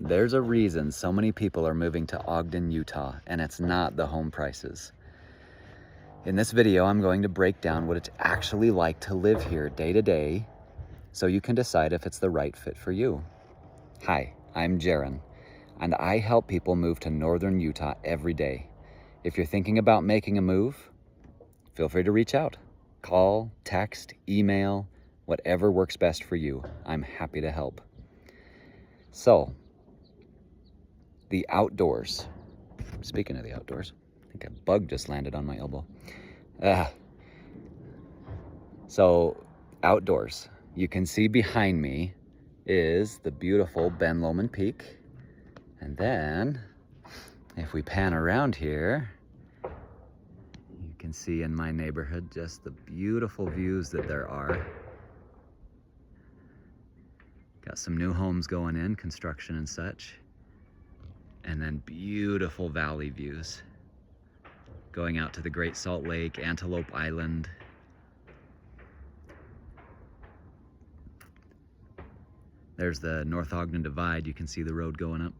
There's a reason so many people are moving to Ogden, Utah, and it's not the home prices. In this video, I'm going to break down what it's actually like to live here day to day so you can decide if it's the right fit for you. Hi, I'm Jaron, and I help people move to northern Utah every day. If you're thinking about making a move, feel free to reach out. Call, text, email, whatever works best for you. I'm happy to help. So, the outdoors. Speaking of the outdoors, I think a bug just landed on my elbow. So, outdoors. You can see behind me is the beautiful Ben Lomond Peak. And then, if we pan around here, you can see in my neighborhood just the beautiful views that there are. Got some new homes going in, construction and such. And then beautiful valley views. Going out to the Great Salt Lake, Antelope Island. There's the North Ogden Divide. You can see the road going up.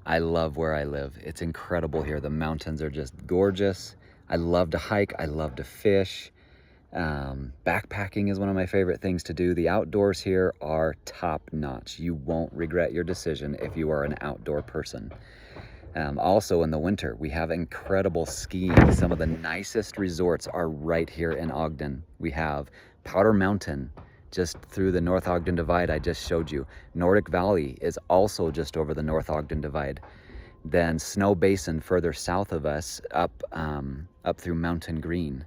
I love where I live. It's incredible here. The mountains are just gorgeous. I love to hike. I love to fish. Backpacking is one of my favorite things to do. The outdoors here are top notch. You won't regret your decision if you are an outdoor person. Also in the winter, we have incredible skiing. Some of the nicest resorts are right here in Ogden. We have Powder Mountain, just through the North Ogden Divide I just showed you. Nordic Valley is also just over the North Ogden Divide. Then Snow Basin further south of us, up through Mountain Green.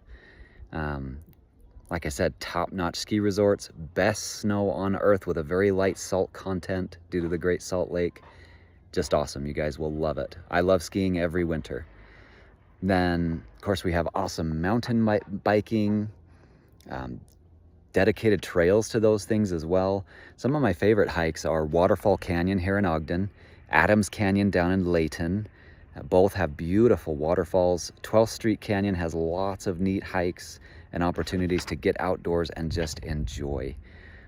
Like I said, top-notch ski resorts, best snow on earth with a very light salt content due to the Great Salt Lake. Just awesome. You guys will love it. I love skiing every winter. Then, of course, we have awesome mountain biking, dedicated trails to those things as well. Some of my favorite hikes are Waterfall Canyon here in Ogden, Adams Canyon down in Layton. Both have beautiful waterfalls. 12th Street Canyon has lots of neat hikes and opportunities to get outdoors and just enjoy.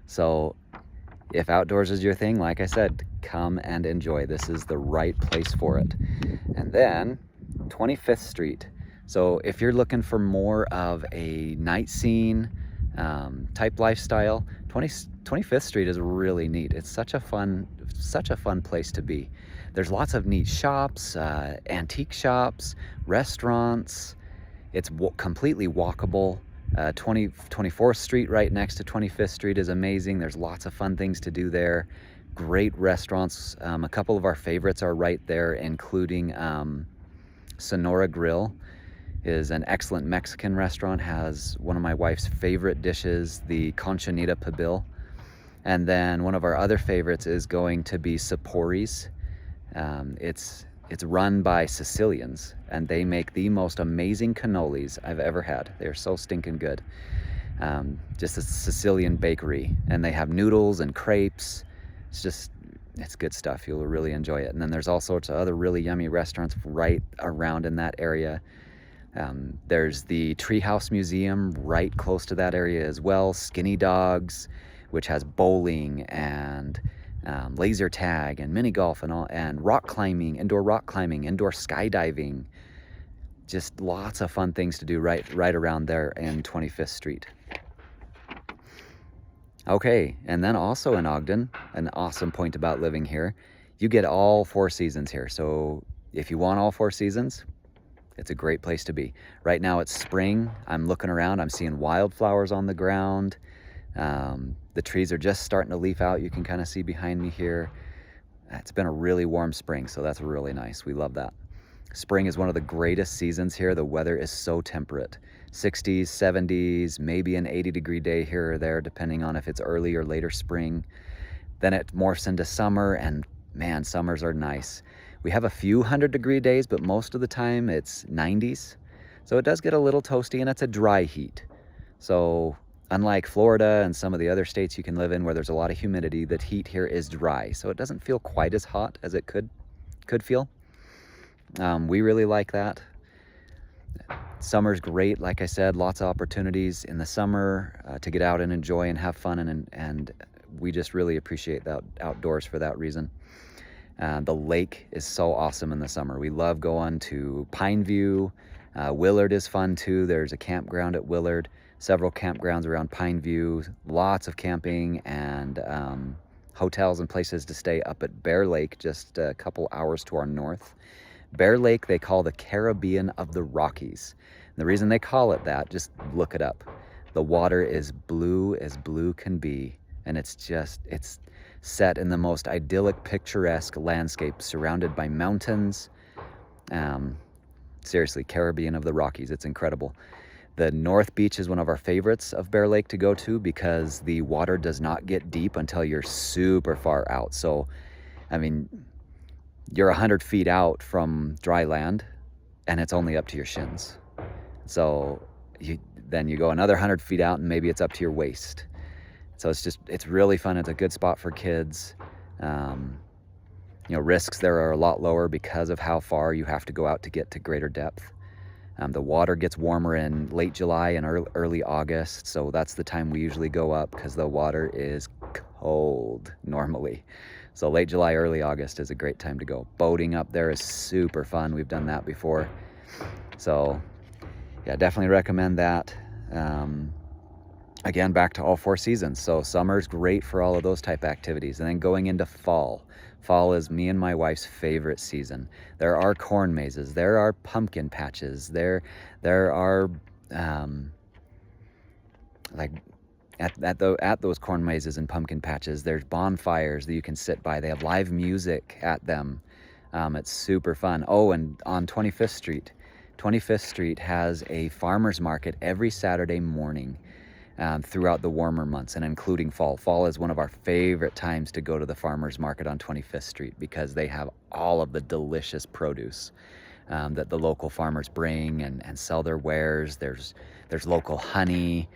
So if outdoors is your thing, like I said, come and enjoy. This is the right place for it. And then 25th Street. So if you're looking for more of a night scene type lifestyle, 25th Street is really neat. It's such a fun place to be. There's lots of neat shops, antique shops, restaurants. It's completely walkable. 24th Street right next to 25th Street is amazing. There's lots of fun things to do there. Great restaurants. A couple of our favorites are right there, including Sonora Grill is an excellent Mexican restaurant, has one of my wife's favorite dishes, the Conchinita Pibil. And then one of our other favorites is going to be Sapori's. It's run by Sicilians, and they make the most amazing cannolis I've ever had. They're so stinking good. Just a Sicilian bakery, and they have noodles and crepes. It's good stuff. You'll really enjoy it. And then there's all sorts of other really yummy restaurants right around in that area. There's the Treehouse Museum right close to that area as well. Skinny Dogs, which has bowling and laser tag and mini golf and rock climbing, indoor skydiving. Just lots of fun things to do right around there in 25th Street. Okay, and then also in Ogden, an awesome point about living here, you get all 4 seasons here. So if you want all 4 seasons, it's a great place to be. Right now it's spring. I'm looking around, I'm seeing wildflowers on the ground. The trees are just starting to leaf out. You can kind of see behind me here. It's been a really warm spring, so that's really nice. We love that. Spring is one of the greatest seasons here. The weather is so temperate. 60s, 70s, maybe an 80-degree day here or there, depending on if it's early or later spring. Then it morphs into summer, and man, summers are nice. We have a few 100-degree days, but most of the time it's 90s. So it does get a little toasty, and it's a dry heat. So unlike Florida and some of the other states you can live in where there's a lot of humidity, the heat here is dry, so it doesn't feel quite as hot as it could feel. We really like that. Summer's great, like I said, lots of opportunities in the summer to get out and enjoy and have fun, and we just really appreciate the outdoors for that reason. The lake is so awesome in the summer. We love going to Pineview. Willard is fun too. There's a campground at Willard, several campgrounds around Pineview, lots of camping and hotels and places to stay up at Bear Lake, just a couple hours to our north. Bear Lake they call the Caribbean of the Rockies. And the reason they call it that, just look it up. The water is blue as blue can be, and it's set in the most idyllic, picturesque landscape surrounded by mountains. Seriously, Caribbean of the Rockies, it's incredible. The North Beach is one of our favorites of Bear Lake to go to because the water does not get deep until you're super far out. So, I mean, you're 100 feet out from dry land and it's only up to your shins. So then you go another 100 feet out and maybe it's up to your waist. So it's really fun. It's a good spot for kids. Risks there are a lot lower because of how far you have to go out to get to greater depth. The water gets warmer in late July and early August, so that's the time we usually go up because the water is cold normally. So late July, early August is a great time to go. Boating up there is super fun. We've done that before. So yeah, definitely recommend that. Again, back to all 4 seasons. So summer's great for all of those type activities. And then going into fall. Fall is me and my wife's favorite season. There are corn mazes. There are pumpkin patches. There are at those corn mazes and pumpkin patches, there's bonfires that you can sit by. They have live music at them. It's super fun. Oh, and on 25th Street. 25th Street has a farmer's market every Saturday morning. Throughout the warmer months and including fall. Fall is one of our favorite times to go to the farmer's market on 25th Street because they have all of the delicious produce that the local farmers bring and sell their wares. There's local honey,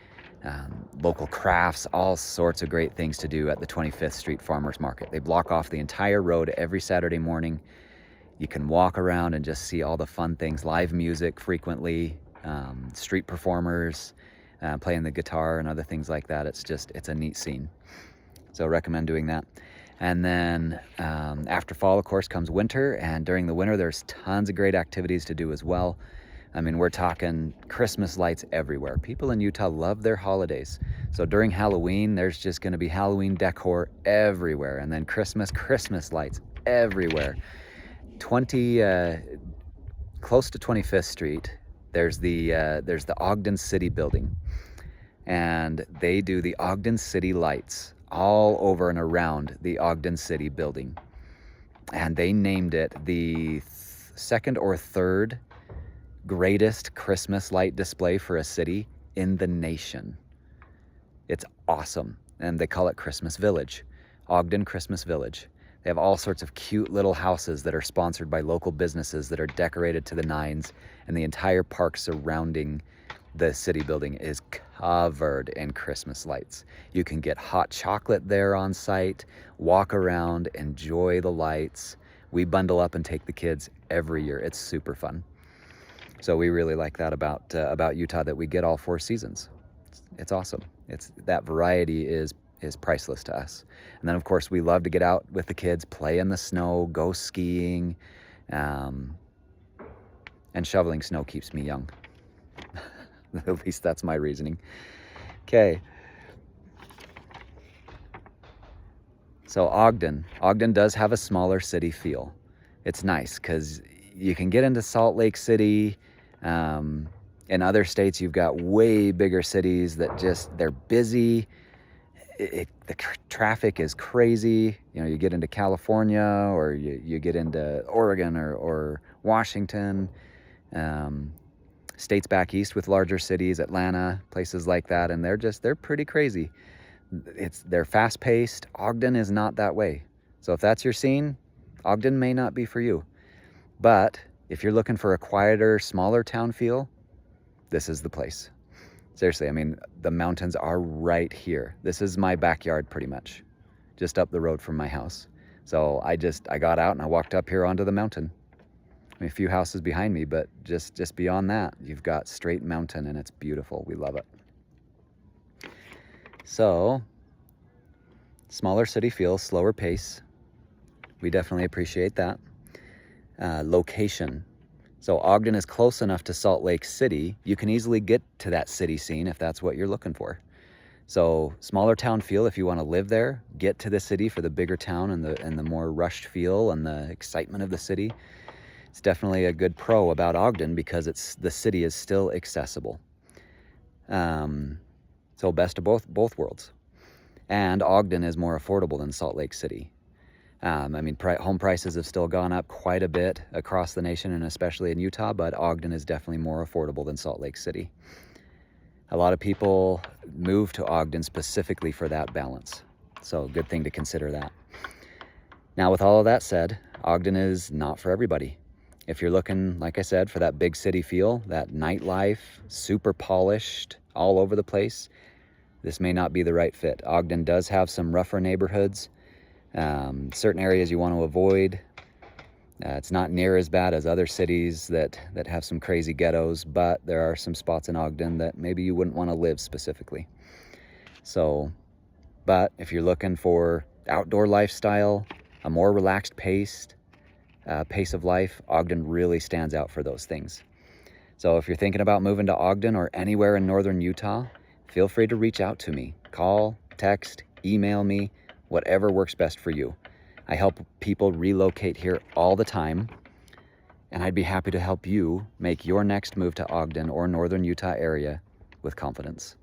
local crafts, all sorts of great things to do at the 25th Street Farmer's Market. They block off the entire road every Saturday morning. You can walk around and just see all the fun things, live music frequently, street performers, playing the guitar and other things like that. It's a neat scene. So recommend doing that. And then after fall, of course, comes winter. And during the winter, there's tons of great activities to do as well. I mean, we're talking Christmas lights everywhere. People in Utah love their holidays. So during Halloween, there's just going to be Halloween decor everywhere. And then Christmas lights everywhere. Close to 25th Street, there's the Ogden City building. And they do the Ogden City lights all over and around the Ogden City building. And they named it the second or third greatest Christmas light display for a city in the nation. It's awesome. And they call it Christmas Village, Ogden Christmas Village. They have all sorts of cute little houses that are sponsored by local businesses that are decorated to the nines, and the entire park surrounding the city building is covered in Christmas lights. You can get hot chocolate there on site, walk around, enjoy the lights. We bundle up and take the kids every year. It's super fun. So we really like that about Utah, that we get all 4 seasons. It's awesome. That variety is priceless to us. And then of course we love to get out with the kids, play in the snow, go skiing, and shoveling snow keeps me young. At least that's my reasoning. Okay. So Ogden does have a smaller city feel. It's nice because you can get into Salt Lake City. In other states, you've got way bigger cities that they're busy. The traffic is crazy. You get into California, or you get into Oregon or Washington, states back east with larger cities, Atlanta, places like that, and they're pretty crazy. They're fast paced. Ogden is not that way. So if that's your scene, Ogden may not be for you. But if you're looking for a quieter, smaller town feel, this is the place. Seriously, I mean, the mountains are right here. This is my backyard pretty much, just up the road from my house. So I got out and I walked up here onto the mountain. I mean, a few houses behind me, but just beyond that, you've got straight mountain, and it's beautiful. We love it. So, smaller city feel, slower pace. We definitely appreciate that. Location. So Ogden is close enough to Salt Lake City. You can easily get to that city scene if that's what you're looking for. So smaller town feel if you want to live there, get to the city for the bigger town and the more rushed feel and the excitement of the city. It's definitely a good pro about Ogden because the city is still accessible. So best of both worlds. And Ogden is more affordable than Salt Lake City. I mean, home prices have still gone up quite a bit across the nation and especially in Utah, but Ogden is definitely more affordable than Salt Lake City. A lot of people move to Ogden specifically for that balance. So good thing to consider that. Now, with all of that said, Ogden is not for everybody. If you're looking, like I said, for that big city feel, that nightlife, super polished, all over the place, this may not be the right fit. Ogden does have some rougher neighborhoods, certain areas you want to avoid. It's not near as bad as other cities that have some crazy ghettos, but there are some spots in Ogden that maybe you wouldn't want to live specifically. So, but if you're looking for outdoor lifestyle, a more relaxed pace of life, Ogden really stands out for those things. So if you're thinking about moving to Ogden or anywhere in northern Utah, feel free to reach out to me. Call, text, email me, whatever works best for you. I help people relocate here all the time, and I'd be happy to help you make your next move to Ogden or northern Utah area with confidence.